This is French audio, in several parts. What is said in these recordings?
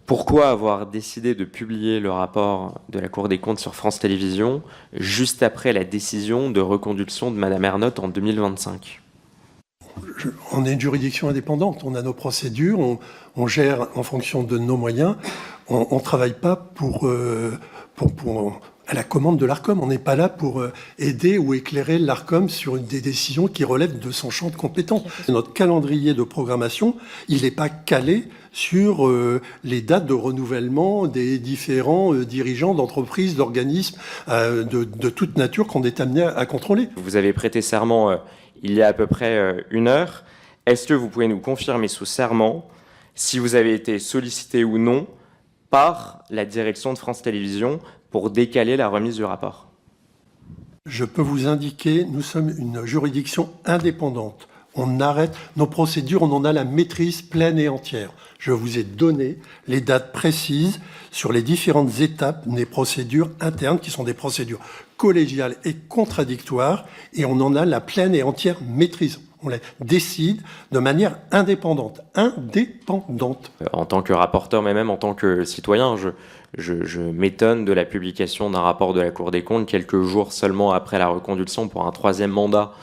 Pourquoi avoir décidé de publier le rapport de la Cour des comptes sur France Télévisions juste après la décision de reconduction de Madame Ernotte en 2025 ? On est une juridiction indépendante, on a nos procédures, on gère en fonction de nos moyens. On ne travaille pas à la commande de l'Arcom. On n'est pas là pour aider ou éclairer l'Arcom sur des décisions qui relèvent de son champ de compétences. Notre calendrier de programmation, il n'est pas calé sur les dates de renouvellement des différents dirigeants d'entreprises, d'organismes de toute nature qu'on est amené à contrôler. Vous avez prêté serment il y a à peu près 1 heure. Est-ce que vous pouvez nous confirmer sous serment si vous avez été sollicité ou non par la direction de France Télévisions pour décaler la remise du rapport? Je peux vous indiquer, nous sommes une juridiction indépendante. On arrête nos procédures, on en a la maîtrise pleine et entière. Je vous ai donné les dates précises sur les différentes étapes des procédures internes, qui sont des procédures collégiales et contradictoires, et on en a la pleine et entière maîtrise. On les décide de manière indépendante. Indépendante. En tant que rapporteur, mais même en tant que citoyen, je m'étonne de la publication d'un rapport de la Cour des comptes quelques jours seulement après la reconduction pour un 3e mandat.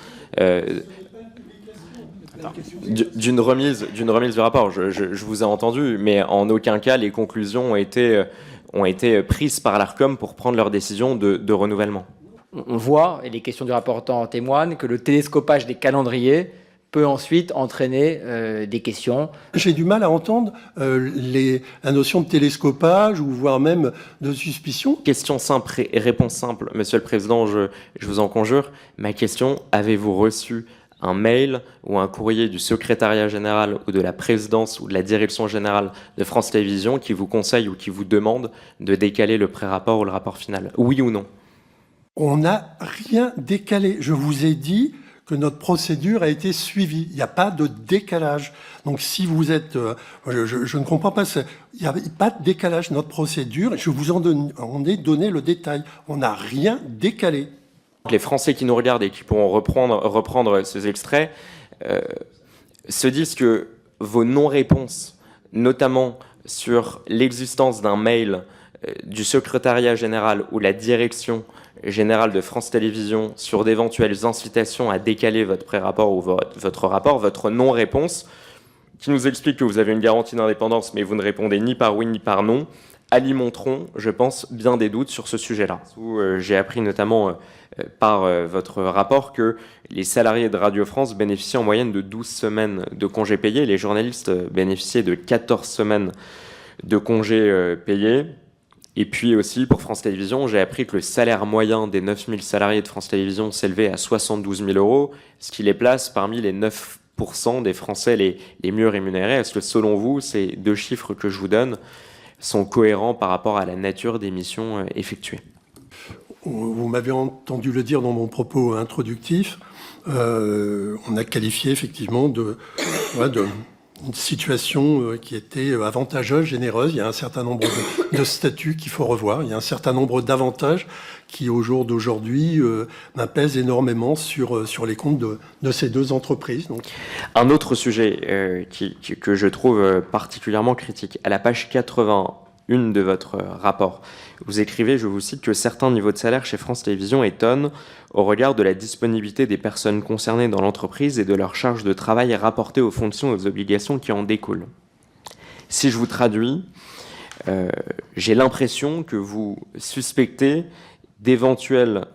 D'une remise du rapport, je vous ai entendu, mais en aucun cas les conclusions ont été prises par l'Arcom pour prendre leur décision de renouvellement. On voit, et les questions du rapporteur en témoignent, que le télescopage des calendriers peut ensuite entraîner des questions. J'ai du mal à entendre la notion de télescopage ou voire même de suspicion. Question simple et réponse simple. Monsieur le Président, je vous en conjure. Ma question, avez-vous reçu un mail ou un courrier du secrétariat général ou de la présidence ou de la direction générale de France Télévisions qui vous conseille ou qui vous demande de décaler le pré-rapport ou le rapport final? Oui ou non? On n'a rien décalé. Je vous ai dit que notre procédure a été suivie. Il n'y a pas de décalage. Donc si vous êtes... je ne comprends pas. Il n'y a pas de décalage. Notre procédure, je vous en ai donné le détail. On n'a rien décalé. Les Français qui nous regardent et qui pourront reprendre ces extraits se disent que vos non-réponses, notamment sur l'existence d'un mail du secrétariat général ou la direction générale de France Télévisions sur d'éventuelles incitations à décaler votre pré-rapport ou votre rapport, votre non-réponse, qui nous explique que vous avez une garantie d'indépendance, mais vous ne répondez ni par oui ni par non, alimenteront, je pense, bien des doutes sur ce sujet-là. J'ai appris notamment par votre rapport que les salariés de Radio France bénéficient en moyenne de 12 semaines de congés payés, les journalistes bénéficiaient de 14 semaines de congés payés. Et puis aussi, pour France Télévisions, j'ai appris que le salaire moyen des 9000 salariés de France Télévisions s'élevait à 72 000 €, ce qui les place parmi les 9% des Français les mieux rémunérés. Est-ce que, selon vous, ces 2 chiffres que je vous donne sont cohérents par rapport à la nature des missions effectuées? Vous m'avez entendu le dire dans mon propos introductif. On a qualifié effectivement une situation qui était avantageuse, généreuse. Il y a un certain nombre de statuts qu'il faut revoir. Il y a un certain nombre d'avantages qui, au jour d'aujourd'hui, pèsent énormément sur les comptes de ces 2 entreprises. Donc. Un autre sujet que je trouve particulièrement critique, à la page 81 de votre rapport, vous écrivez, je vous cite, que certains niveaux de salaire chez France Télévisions étonnent au regard de la disponibilité des personnes concernées dans l'entreprise et de leur charge de travail rapportée aux fonctions et aux obligations qui en découlent. Si je vous traduis, j'ai l'impression que vous suspectez d'éventuels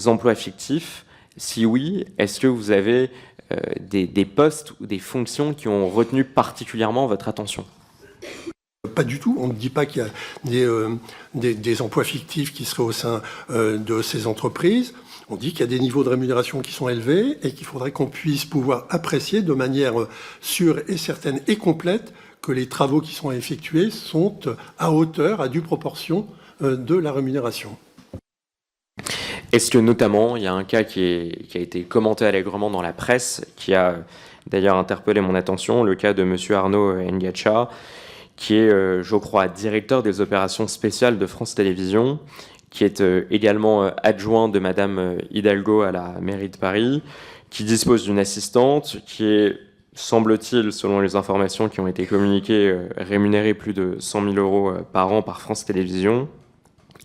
emplois fictifs. Si oui, est-ce que vous avez des postes ou des fonctions qui ont retenu particulièrement votre attention? Pas du tout. On ne dit pas qu'il y a des emplois fictifs qui seraient au sein de ces entreprises. On dit qu'il y a des niveaux de rémunération qui sont élevés et qu'il faudrait qu'on puisse pouvoir apprécier de manière sûre et certaine et complète que les travaux qui sont effectués sont à hauteur, à due proportion de la rémunération. Est-ce que notamment, il y a un cas qui a été commenté allègrement dans la presse, qui a d'ailleurs interpellé mon attention, le cas de M. Arnaud Ngacha, qui est, je crois, directeur des opérations spéciales de France Télévisions, qui est également adjoint de Madame Hidalgo à la mairie de Paris, qui dispose d'une assistante, qui est semble-t-il, selon les informations qui ont été communiquées, rémunéré plus de 100 000 euros par an par France Télévisions.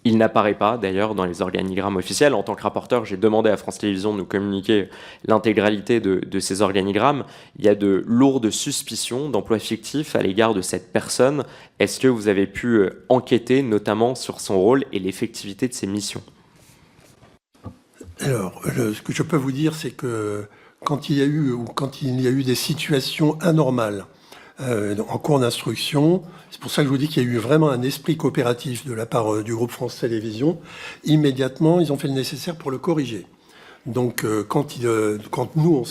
Il n'apparaît pas, d'ailleurs, dans les organigrammes officiels. En tant que rapporteur, j'ai demandé à France Télévisions de nous communiquer l'intégralité de ces organigrammes. Il y a de lourdes suspicions d'emploi fictif à l'égard de cette personne. Est-ce que vous avez pu enquêter, notamment sur son rôle et l'effectivité de ses missions ? Alors, ce que je peux vous dire, c'est que quand il y a eu des situations anormales en cours d'instruction, c'est pour ça que je vous dis qu'il y a eu vraiment un esprit coopératif de la part du groupe France Télévisions. Immédiatement, ils ont fait le nécessaire pour le corriger. Donc, quand nous,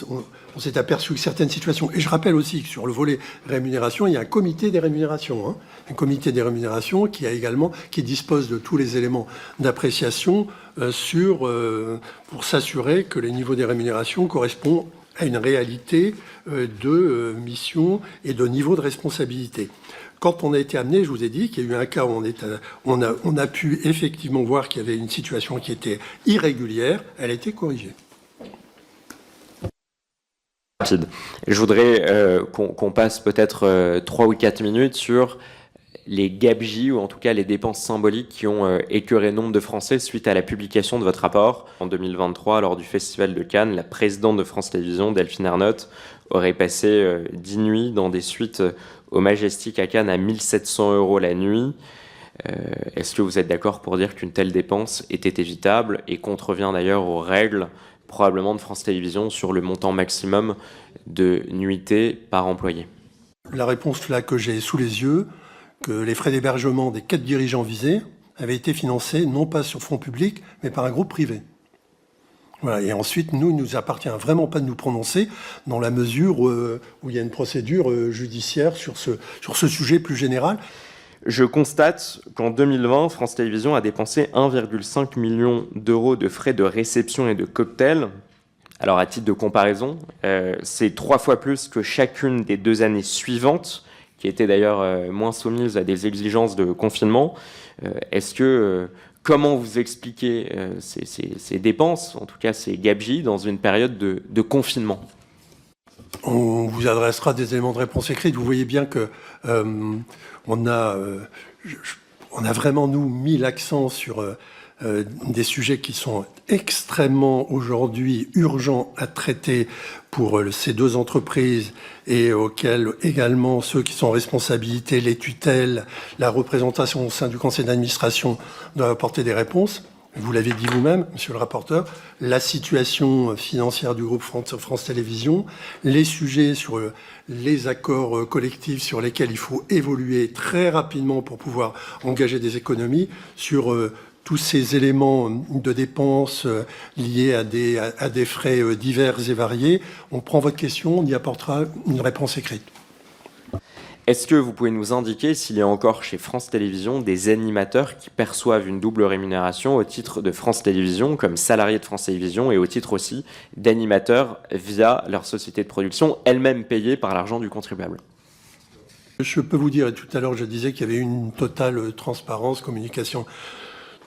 on s'est aperçu que certaines situations, et je rappelle aussi que sur le volet rémunération, il y a un comité des rémunérations, un comité des rémunérations qui dispose de tous les éléments d'appréciation pour s'assurer que les niveaux des rémunérations correspondent à une réalité de mission et de niveau de responsabilité. Quand on a été amené, je vous ai dit qu'il y a eu un cas où on a pu effectivement voir qu'il y avait une situation qui était irrégulière, elle a été corrigée. Je voudrais qu'on passe peut-être 3 ou 4 minutes sur les gabegies, ou en tout cas les dépenses symboliques qui ont écœuré nombre de Français suite à la publication de votre rapport. En 2023, lors du Festival de Cannes, la présidente de France Télévisions, Delphine Ernotte, aurait passé 10 nuits dans des suites au Majestic à Cannes à 1 700 € la nuit. Est-ce que vous êtes d'accord pour dire qu'une telle dépense était évitable et contrevient d'ailleurs aux règles probablement de France Télévisions sur le montant maximum de nuitées par employé ? La réponse là que j'ai sous les yeux, que les frais d'hébergement des 4 dirigeants visés avaient été financés non pas sur fonds publics, mais par un groupe privé. Voilà. Et ensuite, il nous appartient vraiment pas de nous prononcer dans la mesure où il y a une procédure judiciaire sur ce sujet plus général. Je constate qu'en 2020, France Télévisions a dépensé 1,5 million d'euros de frais de réception et de cocktail. Alors, à titre de comparaison, c'est 3 fois plus que chacune des 2 années suivantes, qui étaient d'ailleurs moins soumises à des exigences de confinement. Comment vous expliquez ces dépenses, en tout cas ces gabegies, dans une période de confinement ? On vous adressera des éléments de réponse écrite. Vous voyez bien que on a vraiment, nous, mis l'accent sur des sujets qui sont extrêmement aujourd'hui urgents à traiter pour ces 2 entreprises et auxquels également ceux qui sont en responsabilité, les tutelles, la représentation au sein du conseil d'administration doivent apporter des réponses. Vous l'avez dit vous-même, monsieur le rapporteur, la situation financière du groupe France Télévisions, les sujets sur les accords collectifs sur lesquels il faut évoluer très rapidement pour pouvoir engager des économies, sur tous ces éléments de dépenses liés à des frais divers et variés. On prend votre question, on y apportera une réponse écrite. Est-ce que vous pouvez nous indiquer s'il y a encore chez France Télévisions des animateurs qui perçoivent une double rémunération au titre de France Télévisions comme salariés de France Télévisions et au titre aussi d'animateurs via leur société de production, elle-même payée par l'argent du contribuable ? Je peux vous dire, et tout à l'heure je disais qu'il y avait une totale transparence, communication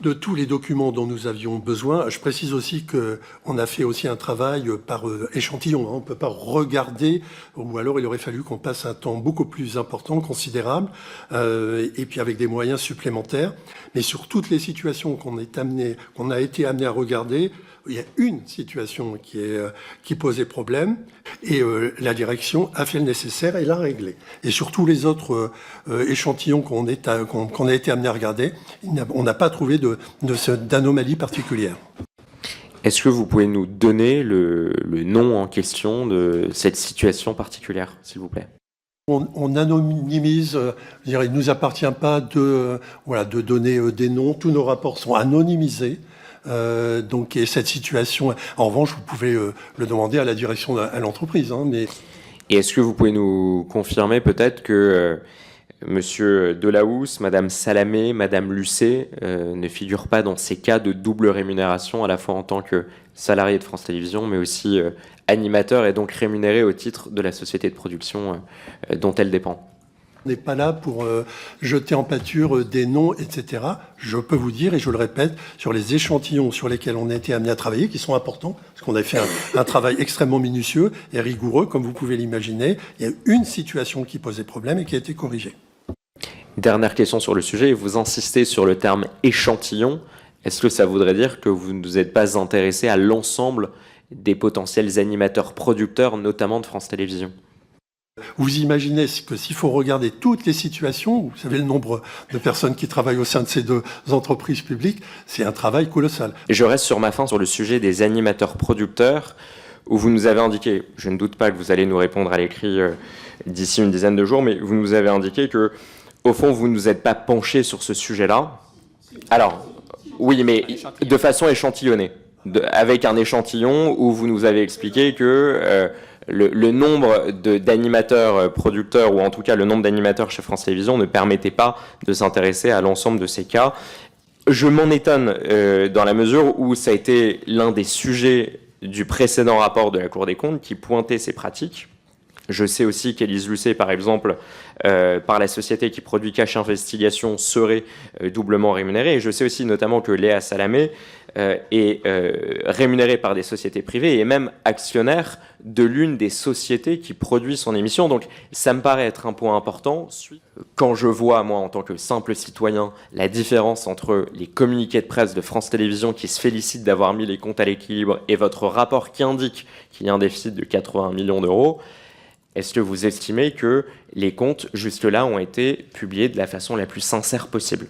de tous les documents dont nous avions besoin. Je précise aussi qu'on a fait aussi un travail par échantillon. On ne peut pas regarder, ou alors il aurait fallu qu'on passe un temps beaucoup plus important, considérable, et puis avec des moyens supplémentaires. Mais sur toutes les situations qu'on a été amené à regarder, il y a une situation qui posait problème et la direction a fait le nécessaire et l'a réglé. Et sur tous les autres échantillons qu'on a été amené à regarder, on n'a pas trouvé d'anomalie particulière. Est-ce que vous pouvez nous donner le nom en question de cette situation particulière, s'il vous plaît ? On anonymise, il ne nous appartient pas de donner des noms. Tous nos rapports sont anonymisés. Donc, et cette situation, en revanche, vous pouvez le demander à la direction de l'entreprise. Et est-ce que vous pouvez nous confirmer peut-être que Monsieur Delahousse, Madame Salamé, Madame Lucet ne figurent pas dans ces cas de double rémunération, à la fois en tant que salarié de France Télévisions, mais aussi animateur et donc rémunéré au titre de la société de production dont elle dépend ? On n'est pas là pour jeter en pâture des noms, etc. Je peux vous dire, et je le répète, sur les échantillons sur lesquels on a été amené à travailler, qui sont importants, parce qu'on a fait un travail extrêmement minutieux et rigoureux, comme vous pouvez l'imaginer, il y a une situation qui posait problème et qui a été corrigée. Dernière question sur le sujet, vous insistez sur le terme échantillon. Est-ce que ça voudrait dire que vous ne vous êtes pas intéressé à l'ensemble des potentiels animateurs producteurs, notamment de France Télévisions ? Vous imaginez que s'il faut regarder toutes les situations, vous savez le nombre de personnes qui travaillent au sein de ces deux entreprises publiques, c'est un travail colossal. Je reste sur ma fin sur le sujet des animateurs producteurs, où vous nous avez indiqué, je ne doute pas que vous allez nous répondre à l'écrit d'ici une dizaine de jours, mais vous nous avez indiqué que, au fond, vous ne vous êtes pas penché sur ce sujet-là. Alors, oui, mais de façon échantillonnée, avec un échantillon où vous nous avez expliqué que le nombre d'animateurs producteurs, ou en tout cas le nombre d'animateurs chez France Télévisions, ne permettait pas de s'intéresser à l'ensemble de ces cas. Je m'en étonne dans la mesure où ça a été l'un des sujets du précédent rapport de la Cour des comptes qui pointait ces pratiques. Je sais aussi qu'Élise Lucet, par exemple, par la société qui produit Cache Investigation, serait doublement rémunérée. Et je sais aussi notamment que Léa Salamé est rémunérée par des sociétés privées et même actionnaire de l'une des sociétés qui produit son émission. Donc ça me paraît être un point important. Quand je vois, moi, en tant que simple citoyen, la différence entre les communiqués de presse de France Télévisions qui se félicitent d'avoir mis les comptes à l'équilibre et votre rapport qui indique qu'il y a un déficit de 80 millions d'euros, est-ce que vous estimez que les comptes jusque-là ont été publiés de la façon la plus sincère possible ?